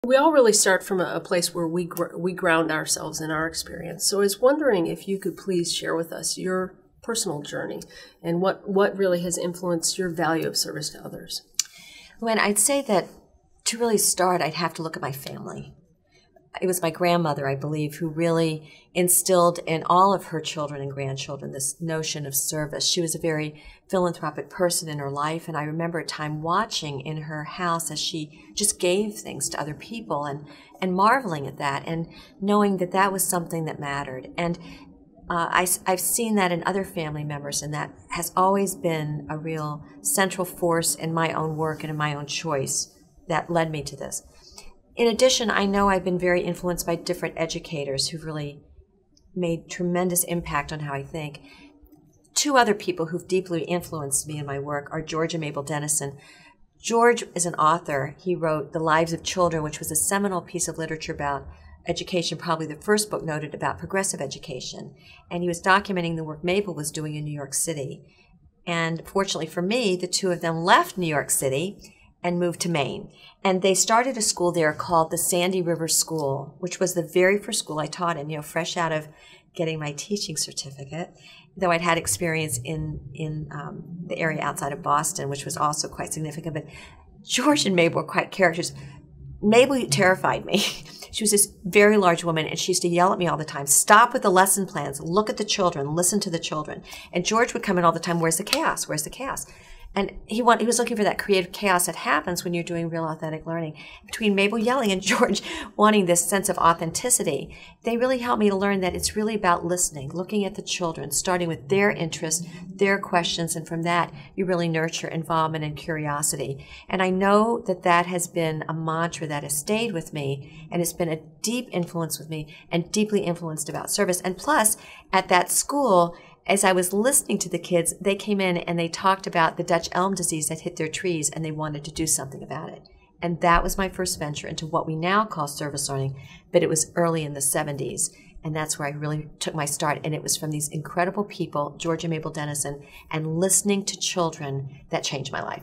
We all really start from a place where we ground ourselves in our experience. So I was wondering if you could please share with us your personal journey and what really has influenced your value of service to others. When I'd say that to really start, I'd have to look at my family. It was my grandmother, I believe, who really instilled in all of her children and grandchildren this notion of service. She was a very philanthropic person in her life, and I remember a time watching in her house as she just gave things to other people and marveling at that and knowing that that was something that mattered. And I've seen that in other family members, and that has always been a real central force in my own work and in my own choice that led me to this. In addition, I know I've been very influenced by different educators who've really made tremendous impact on how I think. Two other people who've deeply influenced me in my work are George and Mabel Dennison. George is an author. He wrote The Lives of Children, which was a seminal piece of literature about education, probably the first book noted about progressive education. And he was documenting the work Mabel was doing in New York City. And fortunately for me, the two of them left New York City and moved to Maine. And they started a school there called the Sandy River School, which was the very first school I taught in, fresh out of getting my teaching certificate, though I'd had experience in the area outside of Boston, which was also quite significant. But George and Mabel were quite characters. Mabel terrified me. She was this very large woman, and she used to yell at me all the time, stop with the lesson plans, look at the children, listen to the children. And George would come in all the time, where's the chaos, where's the chaos? And he was looking for that creative chaos that happens when you're doing real authentic learning. Between Mabel yelling and George wanting this sense of authenticity, they really helped me to learn that it's really about listening, looking at the children, starting with their interests, their questions, and from that you really nurture involvement and curiosity. And I know that that has been a mantra that has stayed with me, and it's been a deep influence with me and deeply influenced about service. And plus, at that school, as I was listening to the kids, they came in and they talked about the Dutch elm disease that hit their trees, and they wanted to do something about it. And that was my first venture into what we now call service learning, but it was early in the 70s. And that's where I really took my start. And it was from these incredible people, George and Mabel Dennison, and listening to children that changed my life.